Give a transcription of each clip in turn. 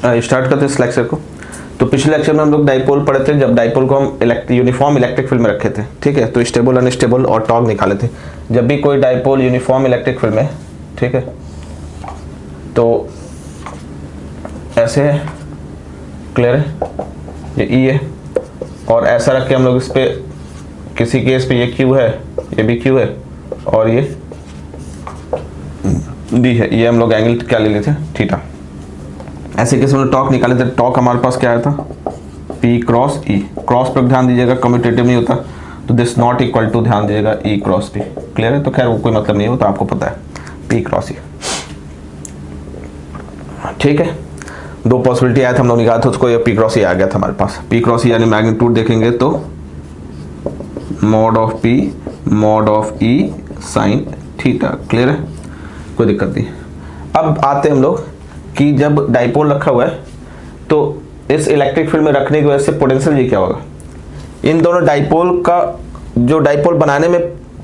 Start करते हैं इस लेक्चर को। तो पिछले लेक्चर में हम लोग डाइपोल पढ़े थे, जब डाइपोल को हम यूनिफॉर्म इलेक्ट्रिक फील्ड में रखे थे, ठीक है। तो स्टेबल, अनस्टेबल और टॉर्क निकाले थे। जब भी कोई डाइपोल यूनिफॉर्म इलेक्ट्रिक फील्ड में, ठीक है, तो ऐसे है, क्लियर है, ये ई है, और ऐसा रख के हम लोग इस पे किसी केस पे ये क्यू है, ये भी क्यू है, और ये डी है, ये हम लोग एंगल क्या ले लेते हैं, थीटा। ऐसे केस में टॉर्क निकाले थे। टॉर्क हमारे पास क्या आया था, पी क्रॉस ई। क्रॉस पर ध्यान दीजिएगा, कम्यूटेटिव नहीं होता, तो दिस नॉट इक्वल टू, ध्यान दीजिएगा, ई क्रॉस पी। क्लियर है, तो खैर वो कोई मतलब नहीं है, वो तो आपको पता है, पी क्रॉस ई, ठीक है। दो पॉसिबिलिटी आया था, हम लोग निकाला था उसको, ये पी क्रॉस ई आ गया था हमारे पास। पी क्रॉस ई यानी मैग्नीट्यूड देखेंगे तो mod of P mod of E sine theta. Clear है, कोई दिक्कत नहीं। अब आते हैं हम लोग कि जब डाइपोल रखा हुआ है तो इस इलेक्ट्रिक फील्ड में रखने की वजह से पोटेंशियल जी क्या होगा। इन दोनों डाइपोल का, जो डाइपोल बनाने में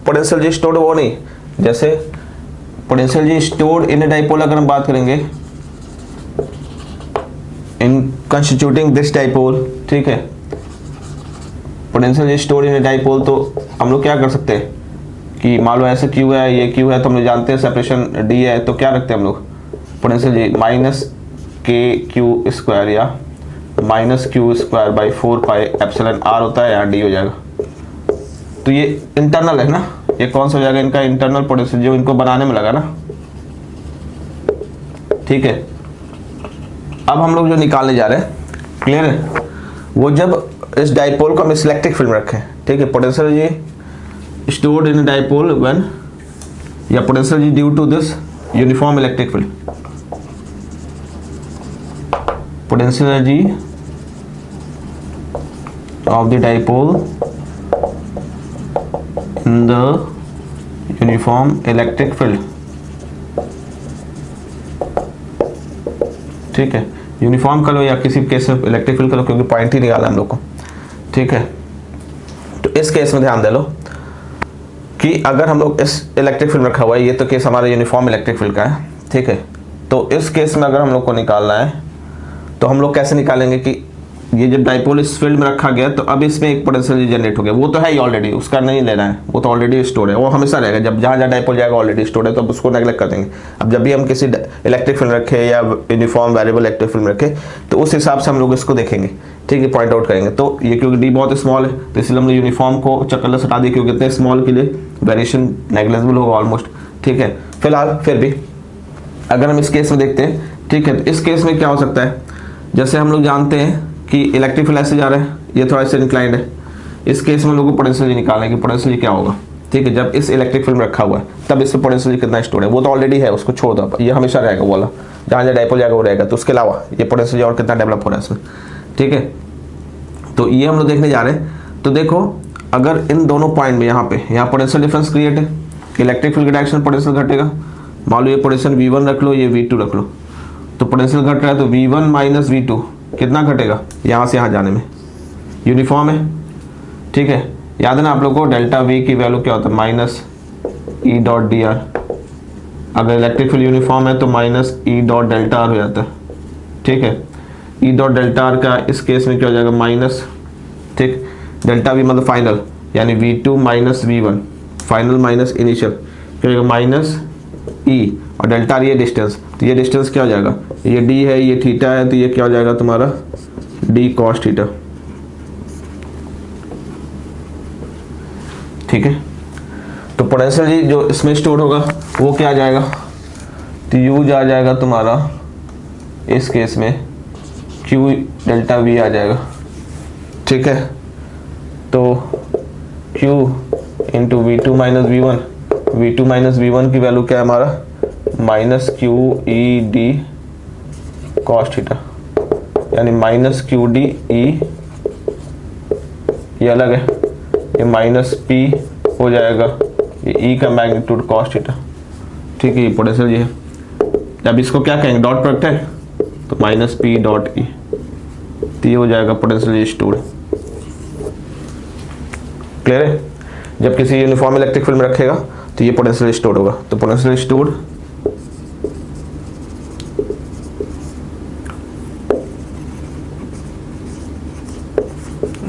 पोटेंशियल जी स्टोर्ड, वो नहीं, जैसे potential ji stored in dipole अगर हम बात करेंगे इन कंस्टिट्यूटिंग दिस डाइपोल, ठीक है, potential ji stored in dipole, तो हम लोग क्या कर सकते हैं कि मान लो ऐसे क्यू है, ये क्यू है, तो हम लोग जानते हैं सेपरेशन डी है, तो क्या रखते हैं हम लोग पोटेंशियल जी माइनस के क्यू स्क्वायर या minus q square by 4 pi epsilon r होता है, यहाँ डी हो जाएगा। तो ये इंटरनल है ना, ये कौन सा हो जाएगा, इनका इंटरनल पोटेंशियल जो इनको बनाने में लगा ना, ठीक है। अब हम लोग जो निकालने जा रहे हैं, क्लियर है, वो जब इस डाइपोल को हम इस इलेक्ट्रिक फील्ड में रखें, ठीक है, potential ji stored in dipole when, या potential G due to this uniform electric field, potential energy of the dipole in the uniform electric field, ठीक है, यूनिफॉर्म कर लो या किसी केस में इलेक्ट्रिक फील्ड कर लो, क्योंकि पॉइंट ही निकाला हम लोग को, ठीक है। तो इस केस में ध्यान दे लो कि अगर हम लोग इस इलेक्ट्रिक फील्ड में रखा हुआ है, ये तो केस हमारा यूनिफॉर्म इलेक्ट्रिक फील्ड का है, ठीक है। तो इस केस में अगर हम लोग को निकालना है तो हम लोग कैसे निकालेंगे कि ये जब डाइपोल इस फील्ड में रखा गया तो अब इसमें एक पोटेंशियल जनरेट हो गया, वो तो है ही ऑलरेडी, उसका नहीं लेना है, वो तो ऑलरेडी स्टोर है, वो हमेशा रहेगा, जब जहाँ जहाँ डाइपोल जाएगा ऑलरेडी स्टोर है, तो अब उसको नेगलेक्ट कर देंगे। अब जब भी हम किसी इलेक्ट्रिक फील्ड रखें या यूनिफॉर्म वेरिएबल इलेक्ट्रिक फील्ड रखें, तो उस हिसाब से हम लोग इसको देखेंगे, ठीक है, पॉइंट आउट करेंगे। तो ये क्योंकि डी बहुत स्मॉल है, तो इसलिए हमने यूनिफॉर्म को चक्कर से हटा दिया, क्योंकि इतने स्मॉल के लिए वेरिएशन नेग्लिजिबल होगा ऑलमोस्ट, ठीक है। फिलहाल फिर भी अगर हम इस केस में देखते हैं, ठीक है, तो इस केस में क्या हो सकता है, जैसे हम लोग जानते हैं कि इलेक्ट्रिक फील्ड ऐसे जा रहा है, ये थोड़ा सा इंक्लाइंड है, इस केस में लोगों को पोटेंशियल निकालना है कि पोटेंशियल क्या होगा, ठीक है। जब इस इलेक्ट्रिक फील्ड में रखा हुआ है तब इसमें पोटेंशियल कितना स्टोर है, वो तो ऑलरेडी है, उसको छोड़ दो, ये हमेशा रहेगा, वो वाला जहाँ जहाँ डाइपोल जाएगा वो रहेगा। तो उसके अलावा ये पोटेंशियल और कितना डेवलप हो रहा है इसमें, ठीक है। तो ये हम लोग देखने जा रहे हैं। तो देखो, अगर इन दोनों पॉइंट में यहाँ पोटेंशियल डिफरेंस क्रिएट है, इलेक्ट्रिक फील्ड के डायरेक्शन पोटेंशियल घटेगा, मान लो ये पोटेंशियल V1 रख लो, ये V2 रख लो, तो पोटेंशियल घट रहा है, तो V1 माइनस V2 कितना घटेगा, यहाँ से यहाँ जाने में, यूनिफॉर्म है, ठीक है। याद है ना आप लोग को, डेल्टा V की वैल्यू क्या होता है, minus E dot D R. अगर इलेक्ट्रिक फील्ड यूनिफॉर्म है तो minus E dot delta R हो जाता है, ठीक है। E डॉट डेल्टा आर का इस केस में क्या हो जाएगा, माइनस, ठीक, डेल्टा V मतलब फाइनल, यानी V2 minus V1, final minus initial, क्या हो जाएगा, माइनस E, और डेल्टा आर ये डिस्टेंस, तो ये डिस्टेंस क्या हो जाएगा, ये d है, ये थीटा है, तो ये क्या हो जाएगा तुम्हारा d cos थीटा, ठीक है। तो पोटेंशियल जी जो इसमें स्टोर होगा वो क्या आ जाएगा, तो u आ जाएगा तुम्हारा इस केस में q डेल्टा v आ जाएगा, ठीक है। तो q into V2 minus V1, V2 minus V1 की वैल्यू क्या है हमारा, minus Q E D cos theta, यानी माइनस क्यू डी ई, ये अलग है, ये माइनस पी हो जाएगा, ये ई का मैग्नीट्यूड कॉस थीटा, ठीक है। ये पोटेंशियल ये है, जब इसको क्या कहेंगे, डॉट प्रोडक्ट है, तो माइनस पी डॉट ई, तो ये हो जाएगा पोटेंशियल स्टोर, क्लियर है। जब किसी यूनिफॉर्म इलेक्ट्रिक फील्ड में रखेगा तो ये पोटेंशियल स्टोर होगा, तो potential store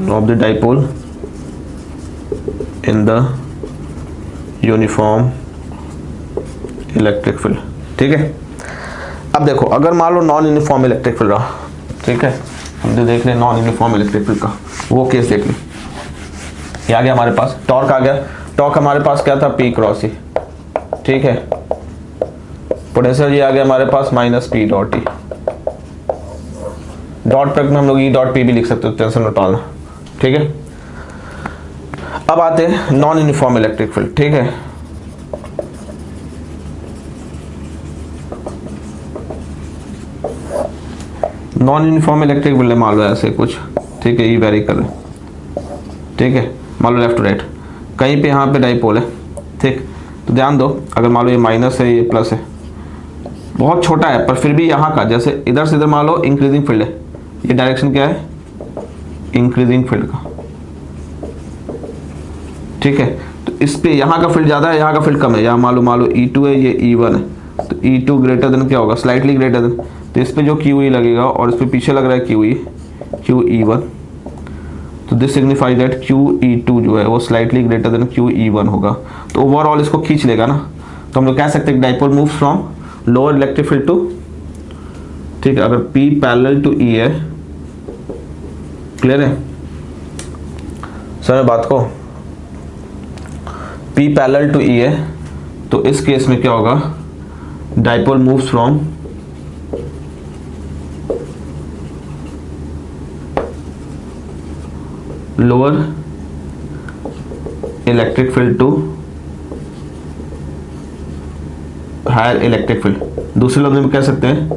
of the dipole in the uniform electric field. ठीक है, अब देखो अगर मान लो नॉन यूनिफॉर्म इलेक्ट्रिक फील्ड रहा, ठीक है, हम जो देख रहे हैं नॉन यूनिफॉर्म इलेक्ट्रिक फील्ड का वो केस देख ली। ये आ गया हमारे पास, टॉर्क आ गया, टॉर्क हमारे पास क्या था, P क्रॉस E, ठीक है, पोटेंशियल ये आ गया हमारे पास minus P dot E, dot product में हम लोग E डॉट P भी लिख सकते हो, टेंशन मत डालना। ठीक है, अब आते हैं नॉन यूनिफॉर्म इलेक्ट्रिक फील्ड। ठीक है, नॉन यूनिफॉर्म इलेक्ट्रिक फील्ड मान लो ऐसे कुछ, ठीक है, ये वेरी कर, ठीक है, मान लो लेफ्ट टू राइट, कहीं पे यहाँ पे डाइपोल है, ठीक, तो ध्यान दो अगर मान लो ये माइनस है ये प्लस है, बहुत छोटा है पर फिर भी यहाँ का जैसे इधर से इधर मान लो इंक्रीजिंग फील्ड है, ये डायरेक्शन क्या है, इंक्रीजिंग फील्ड का। ठीक है, तो इस पे यहाँ का फील्ड ज़्यादा है, यहाँ का फील्ड कम है, यहाँ मान लो E2 है, ये E1 है, तो E2 ग्रेटर देन क्या होगा, स्लाइटली ग्रेटर देन, तो इस पे जो QE लगेगा और इस पे पीछे लग रहा है QE1, तो दिस सिग्निफाई दैट QE2 जो है वो स्लाइटली ग्रेटर देन QE1 होगा, तो ओवरऑल इसको खींच लेगा ना, तो हम लोग कह सकते हैं dipole moves from lower electric field to, ठीक है, अगर P पैरेलल टू E है, क्लियर है समझ बात को, P पैरेलल टू E है, तो इस केस में क्या होगा, dipole moves from lower electric field to higher electric field. दूसरे लफ्ज में कह सकते हैं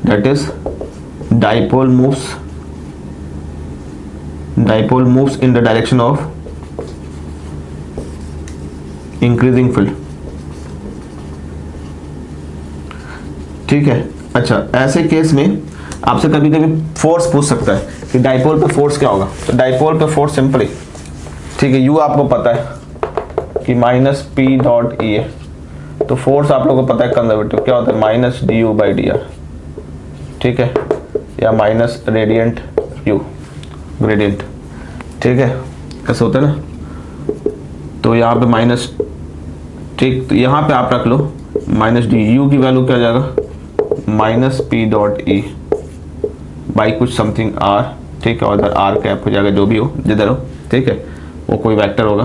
that is dipole moves in the direction of increasing field. ठीक है, अच्छा ऐसे केस में आपसे कभी कभी फोर्स पूछ सकता है कि डाइपोल पे फोर्स क्या होगा, तो डाइपोल पे फोर्स सिंपली, ठीक है, यू आपको पता है कि माइनस P डॉट E है, तो फोर्स आप लोगों को पता है कंजर्वेटिव क्या होता है, माइनस DU बाई DR, ठीक है, या माइनस रेडियंट U ग्रेडियंट। ठीक है, कैसे होता है ना, तो यहाँ पे माइनस, ठीक, तो यहाँ पे आप रख लो माइनस DU की वैल्यू क्या आ जाएगा, minus P dot E by कुछ समथिंग R, ठीक है, और इधर R कैप हो जाएगा, जो भी हो जिधर हो, ठीक है, वो कोई वेक्टर होगा।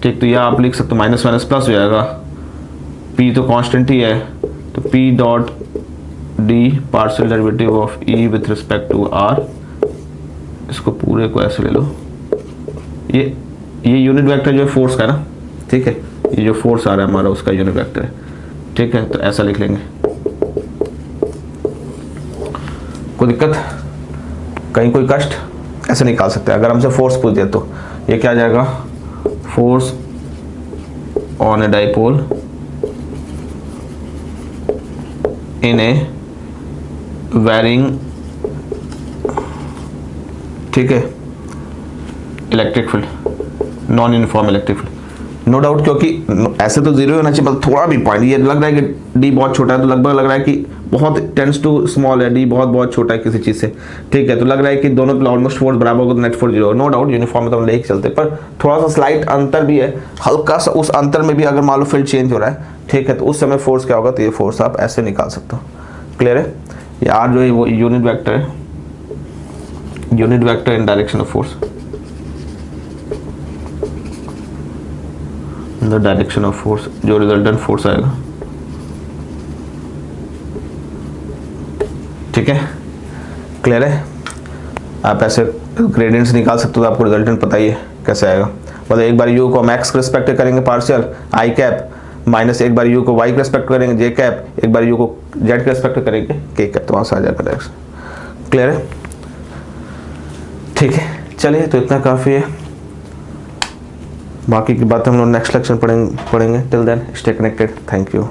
ठीक, तो यह आप लिख सकते हो माइनस माइनस प्लस हो जाएगा, P तो कांस्टेंट ही है, तो P dot D partial derivative of E with respect to R, इसको पूरे को ऐसे ले लो, ये यूनिट वेक्टर जो है फोर्स का ना, ठीक है, ये जो फोर्स आ रहा है हमारा उसका यूनिट वेक्टर है। ठीक है, तो ऐसा लिख लेंगे, कोई दिक्कत, कहीं कोई कष्ट, ऐसे निकाल सकते हैं। अगर हमसे फोर्स पूछ दिया तो ये क्या आ जाएगा, force on a dipole in a varying, ठीक है, electric field, non uniform electric field, no doubt, क्योंकि ऐसे तो जीरो होना चाहिए, बस थोड़ा भी पॉइंट, ये लग रहा है कि D बहुत छोटा है, तो लगभग लग रहा है कि बहुत टेंस टू स्मॉल है, D बहुत छोटा है किसी चीज़ से, ठीक है, तो लग रहा है कि दोनों पे ऑलमोस्ट फोर्स बराबर होगा, तो net force zero, no doubt uniform में तो हम लेके चलते, पर थोड़ा सा स्लाइट अंतर भी है, हल्का सा, उस अंतर में भी अगर मान लो फील्ड चेंज हो रहा है, ठीक है, तो उस समय फोर्स क्या होगा, तो ये फोर्स आप ऐसे निकाल सकते हो। क्लियर है, ये R जो है वो यूनिट वेक्टर है, unit vector in direction of force, in the direction of force, जो रिजल्टेंट फोर्स आएगा। ठीक है, क्लियर है, आप ऐसे ग्रेडियंट्स निकाल सकते हो, तो आपको रिजल्टेंट पता ही है कैसे आएगा, मतलब एक बार U को हम x के रिस्पेक्ट करेंगे पार्शियल I कैप, माइनस एक बार U को y के रिस्पेक्ट करेंगे J कैप, एक बार U को Z के रिस्पेक्ट करेंगे K कैप, तो वहाँ से आ जाएगा डायरेक्शन। क्लियर है, ठीक है, चलिए तो इतना काफ़ी है, बाकी की बातें हम लोग नेक्स्ट लेक्चर पढ़ेंगे। Till then stay connected, thank you.